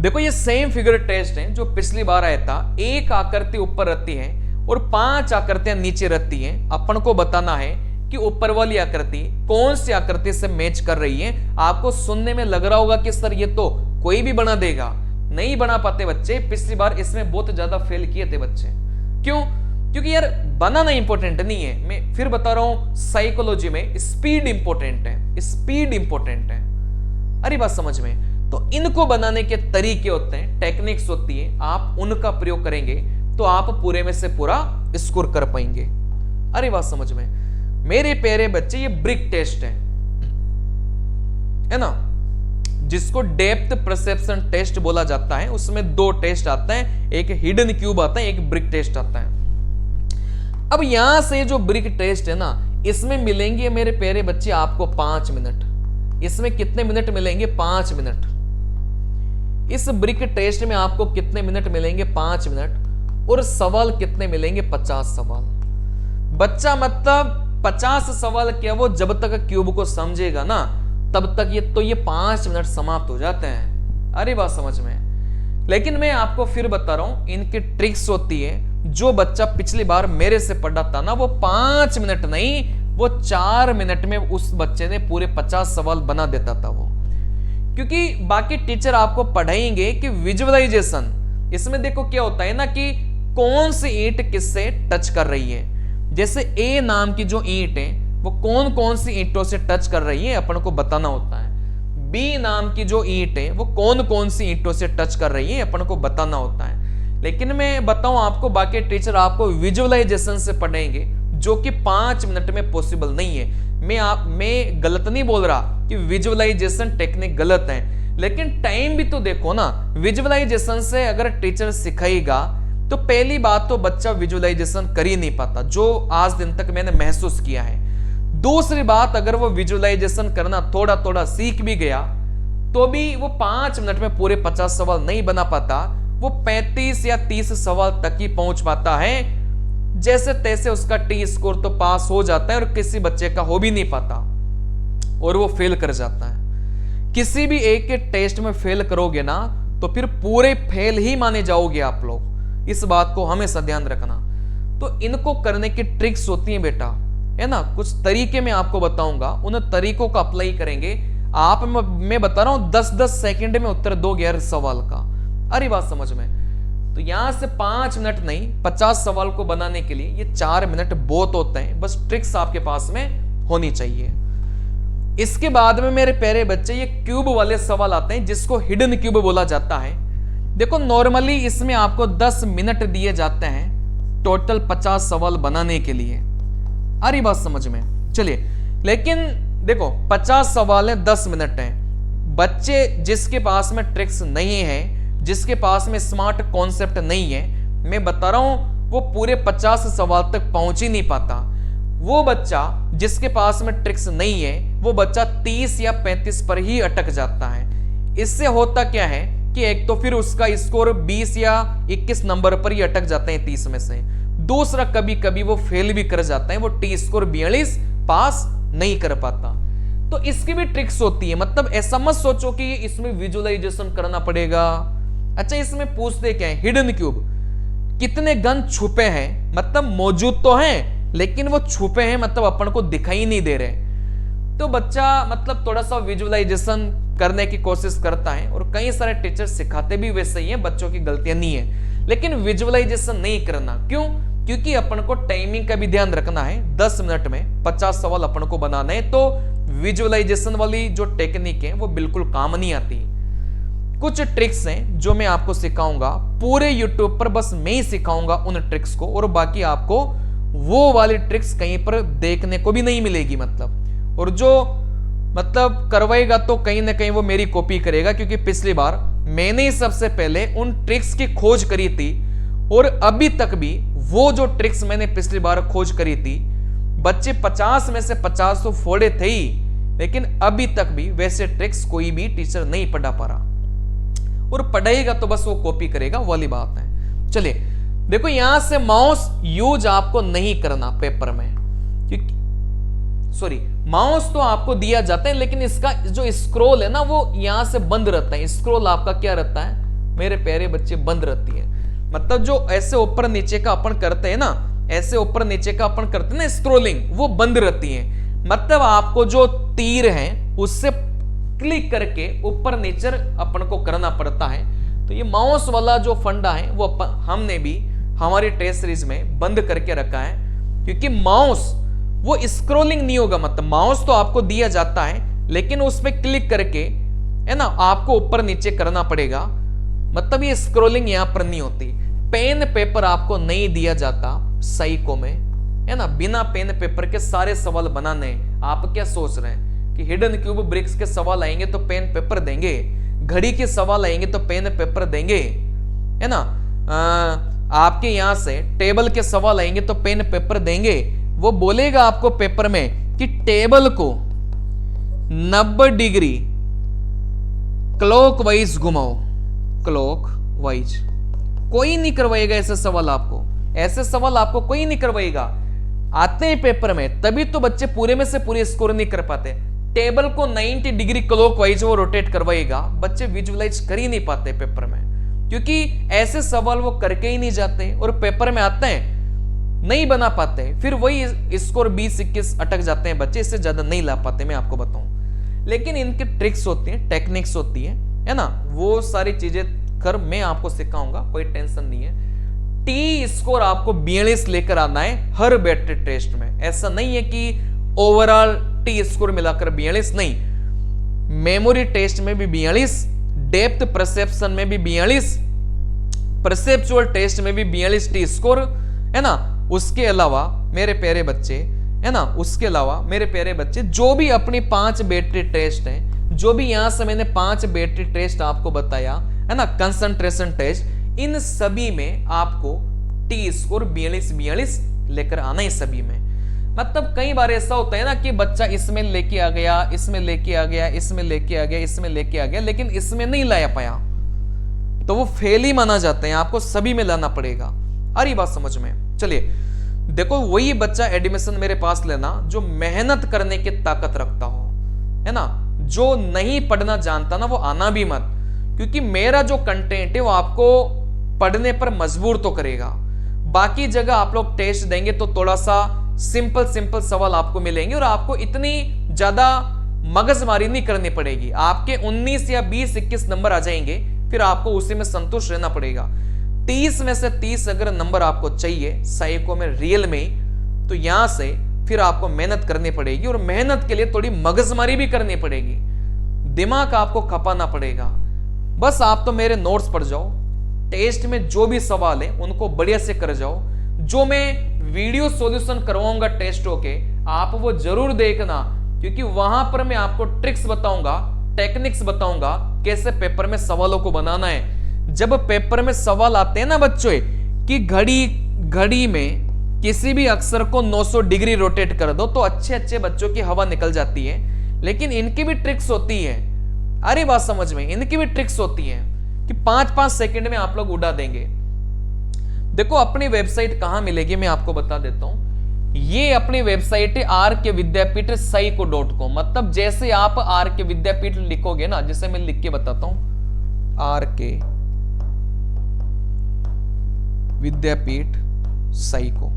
देखो ये सेम फिगर टेस्ट है जो पिछली बार आया था। एक आकृति ऊपर रहती है और 5 आकृतियां नीचे रहती हैं। अपन को बताना है कि ऊपर वाली आकृति कौन सी आकृति से मैच कर रही है। आपको सुनने में लग रहा होगा कि सर ये तो कोई भी बना देगा। नहीं बना पाते बच्चे, पिछली बार इसमें बहुत ज्यादा फेल किए थे बच्चे। क्यों? क्योंकि यार बनाना इंपॉर्टेंट नहीं है, मैं फिर बता रहा हूं, साइकोलॉजी में स्पीड इंपॉर्टेंट है, स्पीड इंपॉर्टेंट है। अरे बात समझ में? तो इनको बनाने के तरीके होते हैं, टेक्निक्स होती है, आप उनका प्रयोग करेंगे तो आप पूरे में से पूरा स्कोर कर पाएंगे। अरे बात समझ में? मेरे प्यारे बच्चे ये ब्रिक टेस्ट है ना, जिसको डेप्थ परसेप्शन टेस्ट बोला जाता है। उसमें 2 टेस्ट आता है, एक हिडन क्यूब आता है, एक ब्रिक टेस्ट आता है। अब यहां से जो ब्रिक टेस्ट है ना, इसमें मिलेंगे मेरे प्यारे बच्चे आपको 5 मिनट। इसमें कितने मिनट मिलेंगे? 5 मिनट। इस ब्रिक टेस्ट में आपको कितने मिनट मिलेंगे? 5 मिनट। और सवाल कितने मिलेंगे? 50 सवाल। बच्चा मतलब 50 सवाल क्या, वो जब तक क्यूब को समझेगा ना तब तक ये 5 मिनट समाप्त हो जाते हैं। अरे बात समझ में? लेकिन मैं आपको फिर बता रहा हूं, इनकी ट्रिक्स होती है। जो बच्चा पिछली बार मेरे से पढ़ा था ना, वो 5 मिनट नहीं, वो 4 मिनट में उस बच्चे ने पूरे 50 सवाल बना देता था वो। क्योंकि बाकी टीचर आपको पढ़ाएंगे कि विजुअलाइजेशन, इसमें देखो क्या होता है ना कि कौन सी ईंट किससे टच कर रही है। जैसे ए नाम की जो ईंट है वो कौन कौन सी ईंटों से टच कर रही है अपन को बताना होता है। बी नाम की जो ईंट है वो कौन कौन सी ईंटों से टच कर रही है अपन को बताना होता है। लेकिन मैं बताऊं आपको, बाकी टीचर आपको विजुअलाइजेशन से पढ़ेंगे, जो कि 5 मिनट में पॉसिबल नहीं है। मैं गलत नहीं बोल रहा कि विजुअलाइजेशन टेक्निक गलत है, लेकिन टाइम भी तो देखो ना। विजुअलाइजेशन से अगर टीचर सिखाएगा तो पहली बात तो बच्चा विजुअलाइजेशन कर ही नहीं पाता, जो आज दिन तक मैंने महसूस किया है। दूसरी बात, अगर वो विजुअलाइजेशन करना थोड़ा थोड़ा सीख भी गया तो भी वो 5 मिनट में पूरे 50 सवाल नहीं बना पाता। वो 35 या 30 सवाल तक ही पहुंच पाता है। जैसे तैसे उसका टी स्कोर तो पास हो जाता है और किसी बच्चे का हो भी नहीं पाता और वो फेल कर जाता है। किसी भी एक के टेस्ट में फेल करोगे ना तो फिर पूरे फेल ही माने जाओगे आप लोग। इस बात को हमेशा ध्यान रखना। तो इनको करने की ट्रिक्स होती हैं बेटा, है ना। कुछ तरीके मैं आपको बताऊंगा, उन तरीकों का अप्लाई करेंगे आप। मैं बता रहा हूं 10-10 सेकंड में उत्तर दोगे हर सवाल का। अरे बात समझ में? तो यहां से 5 मिनट नहीं, 50 सवाल को बनाने के लिए ये 4 मिनट बहुत होते हैं। बस ट्रिक्स आपके पास में होनी चाहिए। इसके बाद में मेरे प्यारे बच्चे ये क्यूब वाले सवाल आते हैं, जिसको हिडन क्यूब बोला जाता है। देखो नॉर्मली इसमें आपको 10 मिनट दिए जाते हैं टोटल 50 सवाल बनाने के लिए। अरे बात समझ में? चलिए, लेकिन देखो 50 सवाल है, 10 मिनट है। बच्चे जिसके पास में ट्रिक्स नहीं है, जिसके पास में स्मार्ट कॉन्सेप्ट नहीं है, मैं बता रहा हूं वो पूरे 50 सवाल तक पहुंच ही नहीं पाता। वो बच्चा जिसके पास में ट्रिक्स नहीं है, वो बच्चा 30 या 35 पर ही अटक जाता है। इससे होता क्या है कि एक तो फिर उसका स्कोर 20 या 21 नंबर पर ही अटक जाते हैं 30 में से। दूसरा, कभी कभी वो फेल भी कर जाता है, वो टी स्कोर 42 पास नहीं कर पाता। तो इसकी भी ट्रिक्स होती है। मतलब ऐसा मत सोचो कि इसमें विजुअलाइजेशन करना पड़ेगा। अच्छा, इसमें पूछते क्या है, हिडन क्यूब, कितने गन छुपे हैं, मतलब मौजूद तो हैं लेकिन वो छुपे हैं, मतलब अपन को दिखाई नहीं दे रहे। तो बच्चा मतलब थोड़ा सा विजुअलाइजेशन करने की कोशिश करता है, और कई सारे टीचर सिखाते भी वैसे ही हैं, बच्चों की गलतियां नहीं है, लेकिन विजुअलाइजेशन नहीं करना। क्यों? क्योंकि अपन को टाइमिंग का भी ध्यान रखना है। 10 मिनट में 50 सवाल अपन को बनाना है, तो विजुअलाइजेशन वाली जो टेक्निक है वो बिल्कुल काम नहीं आती। कुछ ट्रिक्स हैं जो मैं आपको सिखाऊंगा, पूरे यूट्यूब पर बस मैं ही सिखाऊंगा उन ट्रिक्स को, और बाकी आपको वो वाली ट्रिक्स कहीं पर देखने को भी नहीं मिलेगी। मतलब, और जो मतलब करवाएगा तो कहीं ना कहीं वो मेरी कॉपी करेगा, क्योंकि पिछली बार मैंने ही सबसे पहले उन ट्रिक्स की खोज करी थी, और अभी तक भी वो जो ट्रिक्स मैंने पिछली बार खोज करी थी, बच्चे 50 में से 50 तो फोड़े थे ही, लेकिन अभी तक भी वैसे ट्रिक्स कोई भी टीचर नहीं पढ़ा पा रहा, और पढ़ाएगा तो बस वो कॉपी करेगा, वाली बात है। चलिए देखो, यहां से माउस यूज आपको नहीं करना पेपर में, क्योंकि सॉरी, माउस तो आपको दिया जाता है, लेकिन इसका जो स्क्रॉल है ना वो यहां से बंद रहता है। स्क्रॉल आपका क्या रहता है मेरे प्यारे बच्चे, बंद रहती है। मतलब जो ऐसे ऊपर नीचे का अपन करते हैं ना, ऐसे ऊपर नीचे का अपन करते हैं ना स्क्रॉलिंग, वो बंद रहती है। मतलब आपको जो तीर है उससे क्लिक करके ऊपर नीचे अपन को करना पड़ता है। तो ये माउस वाला जो फंडा है वो हमने भी हमारी टेस्ट सीरीज में बंद करके रखा है, क्योंकि माउस वो स्क्रॉलिंग नहीं होगा। मतलब माउस तो आपको दिया जाता है, लेकिन उस पर क्लिक करके है ना आपको ऊपर नीचे करना पड़ेगा। मतलब ये स्क्रॉलिंग यहां पर नहीं होती। पेन पेपर आपको नहीं दिया जाता साइको में, है ना, बिना पेन पेपर के सारे सवाल बनाने। आप क्या सोच रहे हैं कि हिडन क्यूब ब्रिक्स के सवाल आएंगे तो पेन पेपर देंगे, घड़ी के सवाल आएंगे तो पेन पेपर देंगे, है ना, आपके यहां से टेबल के सवाल आएंगे तो पेन पेपर देंगे। वो बोलेगा आपको पेपर में कि टेबल को 90 डिग्री क्लॉक वाइज घुमाओ, क्लॉक वाइज। कोई नहीं करवाएगा ऐसे सवाल आपको, ऐसे सवाल आपको कोई नहीं करवाएगा। आते हैं पेपर में, तभी तो बच्चे पूरे में से पूरे स्कोर नहीं कर पाते। टेबल को 90 डिग्री क्लॉक वाइज वो रोटेट करवाएगा, बच्चे विजुअलाइज कर ही नहीं पाते पेपर में, क्योंकि ऐसे सवाल वो करके ही नहीं जाते, और पेपर में आते हैं नहीं बना पाते, फिर वही स्कोर 20-21 अटक जाते हैं बच्चे, इससे ज्यादा नहीं ला पाते, मैं आपको बताऊं। लेकिन इनके ट्रिक्स होती हैं, टेक्निक्स होती है ना, वो सारी चीजें कर मैं आपको सिखाऊंगा, कोई टेंशन नहीं है। टी स्कोर आपको 42 लेकर आना है हर बैटरी टेस्ट में। ऐसा नहीं है कि ओवरऑल टी स्कोर मिलाकर 42, नहीं, मेमोरी टेस्ट में भी 42, डेप्थ परसेप्शन में भी 42, परसेप्चुअल टेस्ट में भी 42 टी स्कोर, है ना। उसके अलावा मेरे प्यारे बच्चे, है ना, उसके अलावा मेरे प्यारे बच्चे जो भी अपनी 5 बैटरी टेस्ट हैं, जो भी यहां से मैंने 5 बैटरी टेस्ट आपको बताया, है ना, कंसंट्रेशन टेस्ट, इन सभी में आपको टी स्कोर 42 लेकर आना है सभी में। मतलब कई बार ऐसा होता है ना कि बच्चा इसमें लेके आ गया, इसमें लेके आ गया, इसमें लेके आ गया, इसमें लेके आ गया, लेकिन इसमें नहीं लाया पाया, तो वो फेल ही माना जाते हैं। आपको सभी में लाना पड़ेगा। आ रही बात समझ में? चलिए देखो, वही बच्चा एडमिशन मेरे पास लेना जो मेहनत करने की ताकत रखता हो, है ना। जो नहीं पढ़ना जानता ना वो आना भी मत, क्योंकि मेरा जो कंटेंट है वो आपको पढ़ने पर मजबूर तो करेगा। बाकी जगह आप लोग टेस्ट देंगे तो थोड़ा सा सिंपल सवाल आपको मिलेंगे, और आपको इतनी ज्यादा मगजमारी नहीं करनी पड़ेगी। आपके 19 या 20-21 नंबर आ जाएंगे, फिर आपको उसी में संतुष्ट रहना पड़ेगा। 30 में से 30 अगर नंबर आपको चाहिए साइको में, रियल में, तो यहां से फिर आपको मेहनत करनी पड़ेगी, और मेहनत के लिए थोड़ी मगजमारी भी करनी पड़ेगी, दिमाग आपको खपाना पड़ेगा। बस आप तो मेरे नोट्स पढ़ जाओ, टेस्ट में जो भी सवाल है उनको बढ़िया से कर जाओ। जो मैं वीडियो सॉल्यूशन करवाऊंगा टेस्टों के, आप वो जरूर देखना, क्योंकि वहां पर मैं आपको ट्रिक्स बताऊंगा, टेक्निक्स बताऊंगा, कैसे पेपर में सवालों को बनाना है। जब पेपर में सवाल आते हैं ना बच्चों कि घड़ी में किसी भी अक्षर को 900 डिग्री रोटेट कर दो तो अच्छे अच्छे बच्चों की हवा निकल जाती है, लेकिन इनकी भी ट्रिक्स होती है। अरे बात समझ में, इनकी भी ट्रिक्स होती है कि 5-5 सेकंड में आप लोग उड़ा देंगे। देखो अपनी वेबसाइट कहां मिलेगी मैं आपको बता देता हूं। ये अपनी वेबसाइट है RK विद्यापीठ saiko.com। मतलब जैसे आप RK विद्यापीठ लिखोगे ना, जैसे मैं लिख के बताता हूं RK विद्यापीठ साइको,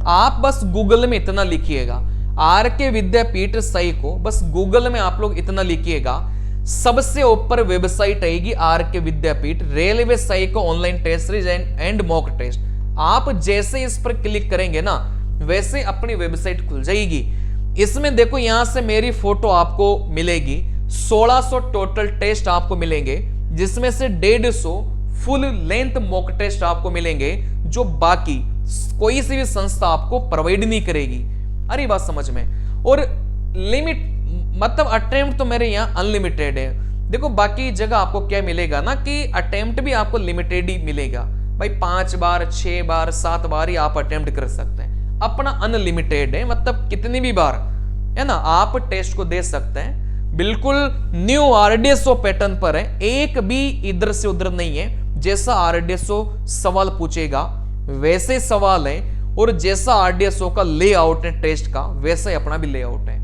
आप बस गूगल में इतना लिखिएगा RK विद्यापीठ साइको, बस गूगल में आप लोग इतना लिखिएगा, सबसे ऊपर वेबसाइट आएगी RK Vidyapeeth railway psycho online test series and mock test. आप जैसे इस पर क्लिक करेंगे ना वैसे अपनी वेबसाइट खुल जाएगी। इसमें देखो यहां से मेरी फोटो आपको मिलेगी, 1600 टोटल टेस्ट आपको मिलेंगे, जिसमें से 150 फुल लेंथ मॉक टेस्ट आपको मिलेंगे, जो बाकी कोई सी भी संस्था आपको प्रोवाइड नहीं करेगी। अरे बात समझ में। और लिमिट मतलब अटेम्प्ट तो मेरे यहाँ अनलिमिटेड है। देखो बाकी जगह आपको क्या मिलेगा ना कि अटेम्प्ट भी आपको लिमिटेड ही मिलेगा भाई, 5 बार 6 बार 7 बार ही आप अटेम्प्ट कर सकते हैं। अपना अनलिमिटेड है, मतलब कितनी भी बार है ना आप टेस्ट को दे सकते हैं। बिल्कुल न्यू RDSO पैटर्न पर है, एक भी इधर से उधर नहीं है। जैसा RDSO सवाल पूछेगा वैसे सवाल है, और जैसा RDSO का लेआउट है टेस्ट का वैसा ही अपना भी लेआउट है।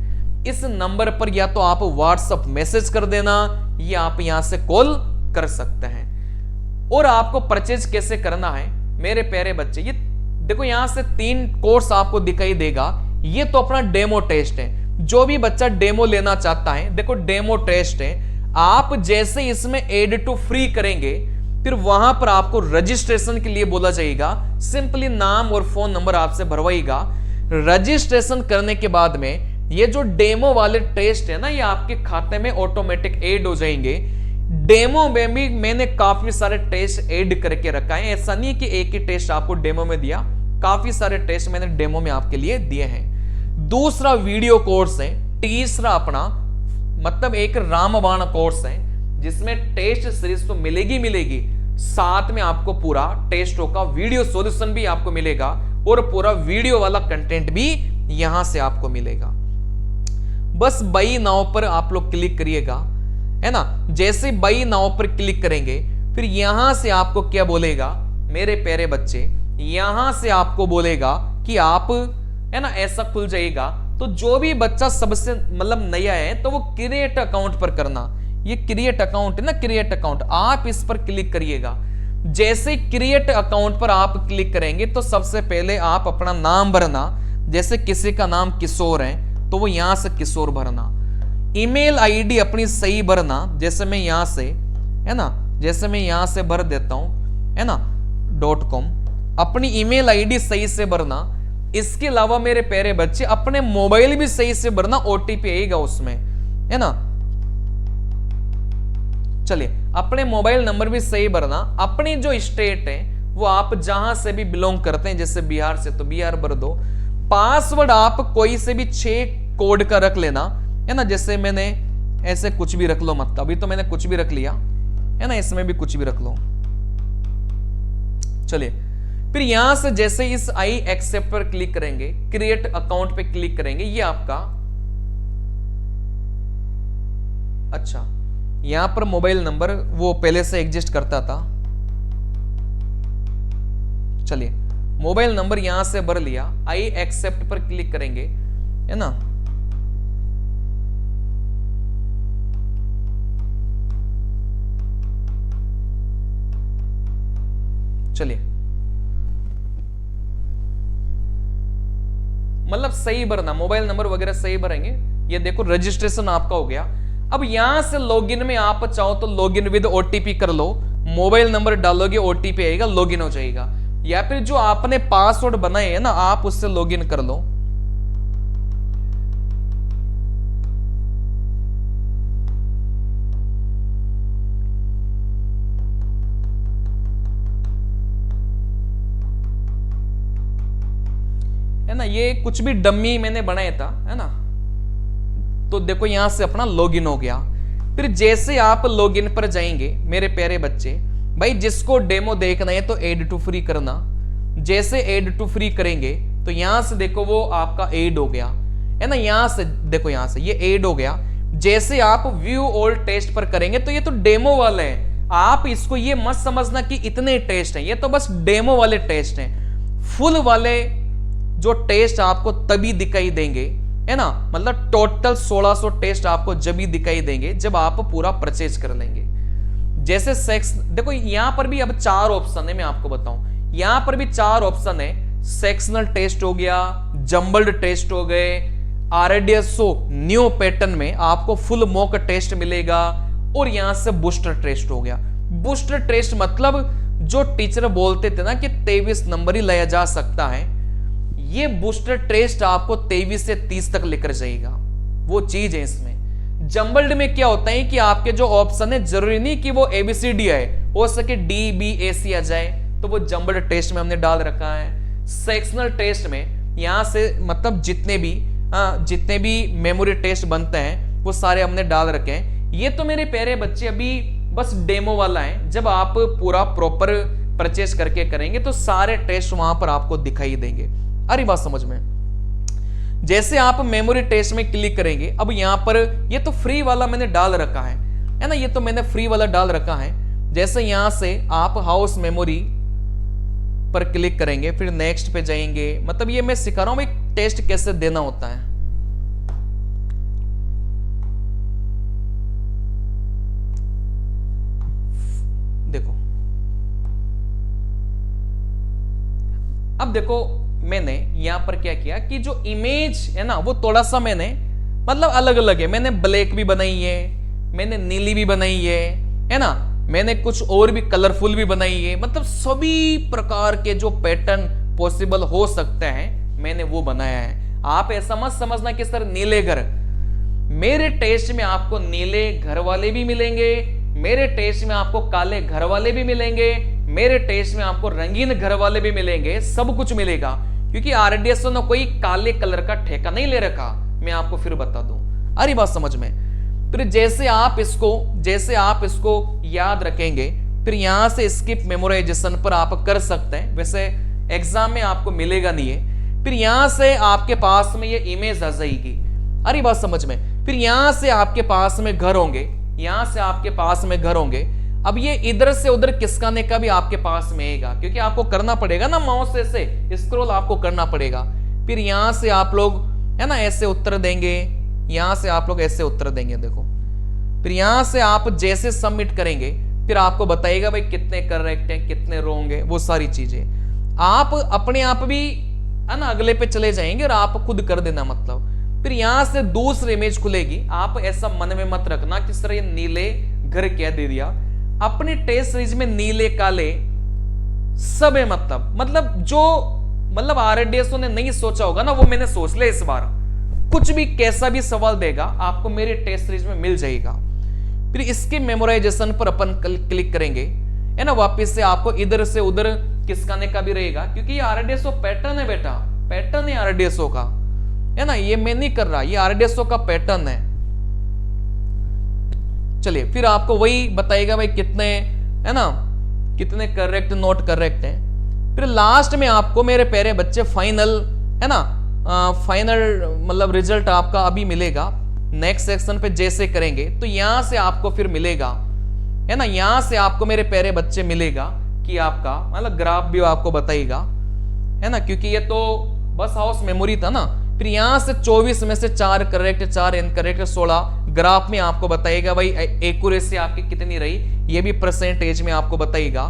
इस नंबर पर या तो आप व्हाट्सएप मैसेज कर देना या आप यहां से कॉल कर सकते हैं। और आपको परचेज कैसे करना है मेरे प्यारे बच्चे, ये देखो यहां से 3 कोर्स आपको दिखाई देगा। ये तो अपना डेमो टेस्ट है, जो भी बच्चा डेमो लेना चाहता है देखो डेमो टेस्ट है। आप जैसे इसमें एड टू फ्री करेंगे फिर वहां पर आपको रजिस्ट्रेशन के लिए बोला जाएगा। सिंपली नाम और फोन नंबर आपसे भरवाएगा। रजिस्ट्रेशन करने के बाद में ये जो डेमो वाले टेस्ट है ना ये आपके खाते में ऑटोमेटिक ऐड हो जाएंगे। डेमो में भी मैंने काफी सारे टेस्ट ऐड करके रखा है, ऐसा नहीं कि एक ही टेस्ट आपको डेमो में दिया, काफी सारे टेस्ट मैंने डेमो में आपके लिए दिए हैं। दूसरा वीडियो कोर्स है, तीसरा अपना मतलब एक रामबाण कोर्स है जिसमें टेस्ट सीरीज तो मिलेगी, साथ में आपको पूरा टेस्टों का वीडियो सॉल्यूशन भी आपको मिलेगा और पूरा वीडियो वाला कंटेंट भी यहां से आपको मिलेगा। बस बाई नाउ पर आप लोग क्लिक करिएगा, है ना। जैसे बाई नाउ पर क्लिक करेंगे फिर यहां से आपको क्या बोलेगा मेरे प्यारे बच्चे, यहां से आपको बोलेगा कि आप है ना ऐसा खुल जाएगा। तो जो भी बच्चा सबसे मतलब नया है तो वो क्रिएट अकाउंट पर करना, ये क्रिएट अकाउंट है ना, क्रिएट अकाउंट आप इस पर क्लिक करिएगा। जैसे क्रिएट अकाउंट पर आप क्लिक करेंगे तो सबसे पहले आप अपना नाम भरना, जैसे किसी का नाम किशोर है तो वो यहां से किशोर भरना। ईमेल आईडी अपनी सही भरना, जैसे मैं यहां से है ना, जैसे मैं यहां से भर देता हूं है ना .com, अपनी ईमेल आईडी सही से भरना। इसके अलावा मेरे प्यारे बच्चे अपने मोबाइल भी सही से भरना, OTP आएगा उसमें है ना। चलिए अपने मोबाइल नंबर भी सही भरना। अपनी जो स्टेट है वो आप जहां से भी बिलोंग करते हैं, जैसे बिहार से तो बिहार भर दो। पासवर्ड आप कोई से भी 6 कोड का रख लेना है ना, जैसे मैंने ऐसे कुछ भी रख लो, मत अभी तो मैंने कुछ भी रख लिया है ना, इसमें भी कुछ भी रख लो। चलिए फिर यहां से जैसे इस आई एक्सेप्ट पर क्लिक करेंगे, क्रिएट अकाउंट पे क्लिक करेंगे, ये आपका अच्छा यहां पर मोबाइल नंबर वो पहले से एग्जिस्ट करता था। चलिए मोबाइल नंबर यहां से भर लिया, आई एक्सेप्ट पर क्लिक करेंगे है ना। चलिए मतलब सही भरना, मोबाइल नंबर वगैरह सही भरेंगे। ये देखो रजिस्ट्रेशन आपका हो गया। अब यहां से लॉगिन में आप चाहो तो लॉगिन विद OTP कर लो, मोबाइल नंबर डालोगे OTP आएगा, लॉगिन हो जाएगा। या फिर जो आपने पासवर्ड बनाए है ना आप उससे लॉगिन कर लो। है ना, ये कुछ भी डम्मी मैंने बनाया था है ना। तो देखो यहां से अपना लॉगिन हो गया। फिर जैसे आप लॉगिन पर जाएंगे मेरे प्यारे बच्चे, भाई जिसको डेमो देखना है तो एड टू फ्री करना, जैसे एड टू फ्री करेंगे तो यहां से देखो वो आपका एड हो गया है ना, यहां से देखो यहां से ये एड हो गया। जैसे आप व्यू ऑल टेस्ट पर करेंगे तो ये तो डेमो वाले हैं, आप इसको ये मत समझना कि इतने टेस्ट हैं, ये तो बस डेमो वाले टेस्ट हैं। फुल वाले जो टेस्ट आपको तभी दिखाई देंगे है ना, मतलब टोटल 1600 टेस्ट आपको जब भी दिखाई देंगे जब आप पूरा परचेज कर लेंगे। जैसे सेक्स देखो यहां पर भी अब 4 ऑप्शन है, मैं आपको बताऊं यहां पर भी 4 ऑप्शन है। सेक्शनल टेस्ट हो गया, जंबल्ड टेस्ट हो गए, RDSO न्यू पैटर्न में आपको फुल मॉक टेस्ट मिलेगा, और यहां से बूस्टर टेस्ट हो गया। बूस्टर टेस्ट मतलब जो टीचर बोलते थे ना कि 23 नंबर ही लाया जा सकता है, ये बूस्टर टेस्ट आपको 23 से 30 तक लेकर जाएगा, वो चीज है इसमें। जंबल्ड में क्या होता है कि आपके जो ऑप्शन है जरूरी नहीं कि वो ABCD है, हो सके DBAC आ जाए, तो वो जंबल्ड टेस्ट में हमने डाल रखा है। सेक्शनल टेस्ट में यहां से मतलब जितने भी मेमोरी टेस्ट बनते हैं वो सारे हमने डाल रखे हैं। ये तो मेरे प्यारे बच्चे अभी बस डेमो वाला है, जब आप पूरा प्रॉपर परचेस करके करेंगे तो सारे टेस्ट वहां पर आपको दिखाई देंगे। अरे बात समझ में। जैसे आप मेमोरी टेस्ट में क्लिक करेंगे, अब यहां पर ये तो फ्री वाला मैंने डाल रखा है ना, ये तो मैंने फ्री वाला डाल रखा है। जैसे यहां से आप हाउस मेमोरी पर क्लिक करेंगे, फिर नेक्स्ट पे जाएंगे, मतलब ये मैं सिखा रहा हूं भाई टेस्ट कैसे देना होता है। देखो अब देखो मैंने यहां पर क्या किया कि जो इमेज है ना वो थोड़ा सा मैंने मतलब अलग अलग है। मैंने ब्लैक भी बनाई है, मैंने नीली भी बनाई है ना, मैंने कुछ और भी कलरफुल भी बनाई है, मतलब सभी प्रकार के जो पैटर्न पॉसिबल हो सकते हैं मैंने वो बनाया है। आप ऐसा मत समझना कि सर नीले घर, मेरे टेस्ट में आपको नीले घर वाले भी मिलेंगे, मेरे टेस्ट में आपको काले घर वाले भी मिलेंगे, मेरे टेस्ट में आपको रंगीन घर वाले भी मिलेंगे, सब कुछ मिलेगा, क्योंकि RDSO ने कोई काले कलर का ठेका नहीं ले रखा। मैं आपको फिर बता दूं, अरे बात समझ में। फिर जैसे आप इसको याद रखेंगे, फिर यहां से स्किप मेमोराइजेशन पर आप कर सकते हैं, वैसे एग्जाम में आपको मिलेगा नहीं है। फिर यहां से आपके पास में ये इमेज आ जाएगी, अरे बात समझ में। फिर यहां से आपके पास में घर होंगे, यहां से आपके पास में घर होंगे। अब ये इधर से उधर खिसकाने का भी आपके पास में आएगा, क्योंकि आपको करना पड़ेगा ना, माउस से स्क्रॉल आपको करना पड़ेगा। फिर यहां से आप लोग है ना ऐसे उत्तर देंगे, यहां से आप लोग ऐसे उत्तर देंगे, देखो। फिर यहां से आप जैसे सबमिट करेंगे फिर आपको बताएगा भाई कितने करेक्ट हैं, कितने रॉन्ग है, वो सारी चीजें आप अपने आप भी है ना अगले पे चले जाएंगे और आप खुद कर देना। मतलब फिर यहां से दूसरी इमेज खुलेगी, आप ऐसा मन में मत रखना कि सर ये नीले घर क्या दे दिया। अपने टेस्ट सीरीज में नीले काले सब है, मतलब जो मतलब RDSO ने नहीं सोचा होगा ना वो मैंने सोच लिया इस बार। कुछ भी कैसा भी सवाल देगा आपको मेरे टेस्ट सीरीज में मिल जाएगा। फिर इसके मेमोराइजेशन पर अपन क्लिक करेंगे है ना, वापस से आपको इधर से उधर खिसकाने का भी रहेगा, क्योंकि ये RDSO पैटर्न है बेटा, पैटर्न है RDSO का, है ना, ये मैं नहीं कर रहा, ये RDSO का पैटर्न है। चलिए फिर आपको वही बताएगा भाई कितने है ना, कितने करेक्ट नॉट करेक्ट है। फिर लास्ट में आपको मेरे प्यारे बच्चे फाइनल है ना, फाइनल मतलब रिजल्ट आपका अभी मिलेगा। नेक्स्ट सेक्शन पे जैसे करेंगे तो यहां से आपको फिर मिलेगा है ना, यहां से आपको मेरे प्यारे बच्चे मिलेगा कि आपका मतलब ग्राफ भी आपको बताएगा है ना, क्योंकि ये तो बस हाउस मेमोरी था ना। फिर यहां से 24 में से 4 करेक्ट 4 इनकरेक्ट 16 ग्राफ में आपको बताएगा भाई एक्यूरेसी आपकी कितनी रही, ये भी परसेंटेज में आपको बताएगा।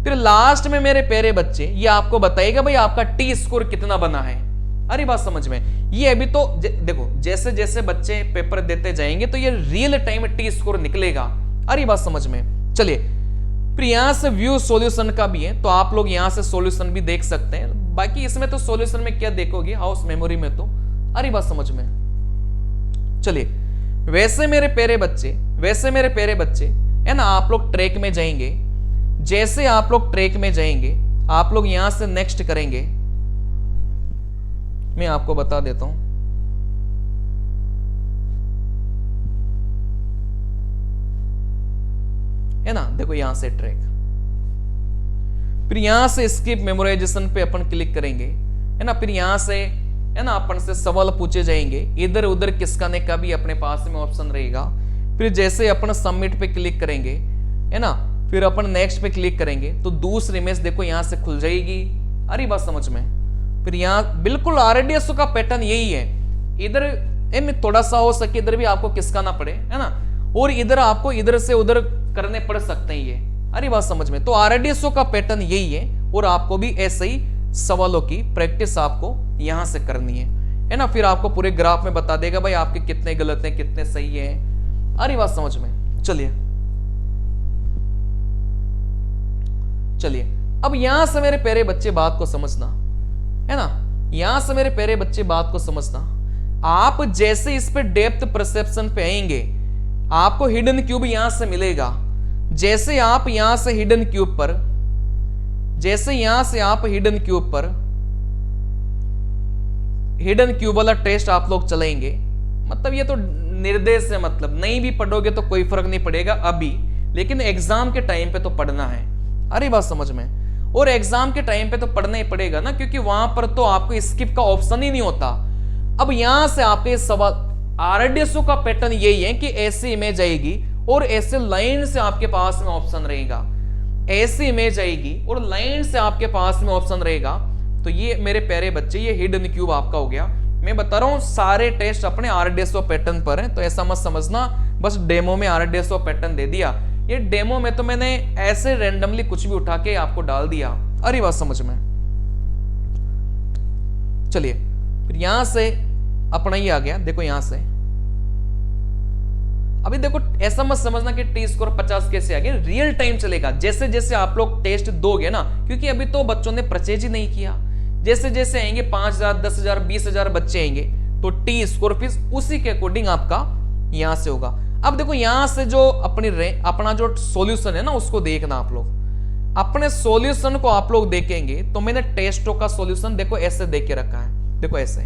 फिर लास्ट में मेरे प्यारे बच्चे ये आपको बताएगा भाई आपका टी स्कोर कितना बना है। अरे बात समझ में। ये अभी तो देखो जैसे जैसे बच्चे पेपर देते जाएंगे तो ये रियल टाइम टी स्कोर निकलेगा। अरे बात समझ में। चलिए फिर यहां से व्यू सॉल्यूशन का भी है, तो आप लोग यहां से सॉल्यूशन भी देख सकते हैं। बाकी इसमें तो सॉल्यूशन में क्या देखोगे हाउस मेमोरी में तो। अरे बात समझ में। चलिए वैसे मेरे प्यारे बच्चे है ना, आप लोग ट्रैक में जाएंगे। जैसे आप लोग ट्रैक में जाएंगे आप लोग यहां से नेक्स्ट करेंगे, मैं आपको बता देता हूं। है ना, देखो यहां से ट्रैक फिर यहां से स्किप मेमोराइजेशन पे अपन क्लिक करेंगे, है ना। फिर यहां से, है ना, अपन से सवाल पूछे जाएंगे, इधर उधर किसकाने का भी अपने पास में ऑप्शन रहेगा। फिर जैसे अपन सबमिट पे क्लिक करेंगे, है ना, फिर अपन नेक्स्ट पे क्लिक करेंगे तो दूसरी इमेज देखो यहां से खुल जाएगी। अरे बात समझ में। फिर यहाँ बिल्कुल RDSO का पैटर्न यही है, इधर में थोड़ा सा हो सके इधर भी आपको किसकाना पड़े, है ना, और इधर आपको इधर से उधर करने पड़ सकते हैं ये। अरे बात समझ में। तो RDSO का पैटर्न यही है और आपको भी ऐसे ही सवालों की प्रैक्टिस आपको यहां से करनी है ना। फिर आपको पूरे ग्राफ में बता देगा भाई आपके कितने गलत हैं कितने सही हैं। अरे बात समझ में। चलिए अब यहां से मेरे प्यारे बच्चे बात को समझना, है ना, यहां से मेरे प्यारे बच्चे बात को समझना। आप जैसे इस पे डेप्थ परसेप्शन पे आएंगे आपको हिडन क्यूब यहां से मिलेगा। जैसे आप यहां से हिडन क्यूब पर, जैसे यहां से आप हिडन क्यूब पर हिडन क्यूब वाला टेस्ट आप लोग चलेंगे, मतलब ये तो निर्देश है, मतलब नहीं भी पढ़ोगे तो कोई फर्क नहीं पड़ेगा अभी, लेकिन एग्जाम के टाइम पे तो पढ़ना है। अरे बात समझ में। और एग्जाम के टाइम पे तो पढ़ना ही पड़ेगा ना, क्योंकि वहां पर तो आपको स्किप का ऑप्शन ही नहीं होता। अब यहां से आपके सवाल RDSO का पैटर्न यही है कि ऐसी इमेज आएगी और ऐसे लाइन से आपके पास में ऑप्शन रहेगा, ऐसी इमेज आएगी और लाइन से आपके पास में ऑप्शन रहेगा। तो ये मेरे प्यारे बच्चे ये हिडन क्यूब आपका हो गया। मैं बता रहा हूं सारे टेस्ट अपने RDSO पैटर्न पर हैं, तो ऐसा मत समझना बस डेमो में RDSO पैटर्न दे दिया। ये डेमो में तो मैंने ऐसे रैंडमली कुछ भी उठा के आपको डाल दिया। अरे बात समझ में। चलिए फिर यहां से अपना ही आ गया, देखो यहां से अभी देखो ऐसा मत समझना कि टी स्कोर 50 कैसे आ गया, रियल टाइम चलेगा। जैसे जैसे आप लोग टेस्ट दोगे ना, क्योंकि अभी तो बच्चों ने परचेज ही नहीं किया, जैसे जैसे आएंगे 5000 10,000 20,000 बच्चे आएंगे तो टी स्कोर फीस उसी के अकॉर्डिंग आपका यहां से होगा। अब देखो यहां से जो अपना जो सॉल्यूशन है ना उसको देखना आप लोग, अपने सॉल्यूशन को आप लोग देखेंगे तो मैंने टेस्टों का सॉल्यूशन देखो ऐसे देख के रखा है, देखो ऐसे,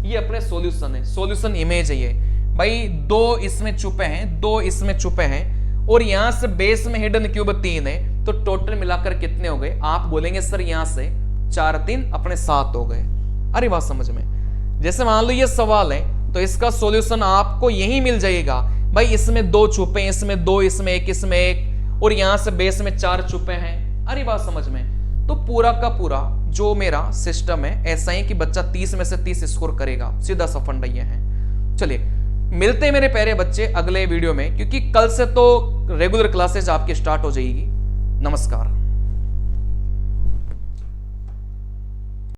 ये अपने सॉल्यूशन है, सॉल्यूशन इमेज है ये भाई। 2 इसमें छुपे हैं, 2 इसमें छुपे हैं और यहां से बेस में हिडन क्यूब 3 है, तो टोटल मिलाकर कितने हो गए? आप बोलेंगे सर यहां से 4 3 अपने 7 हो गए। अरे बात समझ में। जैसे मान लो ये सवाल है तो इसका सॉल्यूशन आपको यही मिल जाएगा भाई, इसमें 2 छुपे हैं, इसमें 2, इसमें 1, इसमें 1 और यहां से बेस में 4 छुपे हैं। अरे बात समझ में। तो पूरा का पूरा जो मेरा सिस्टम है ऐसा ही कि बच्चा 30 में से 30 स्कोर करेगा, सीधा सा फंडा ये है। चलिए मिलते हैं मेरे प्यारे बच्चे अगले वीडियो में, क्योंकि कल से तो रेगुलर क्लासेस आपकी स्टार्ट हो जाएगी। नमस्कार।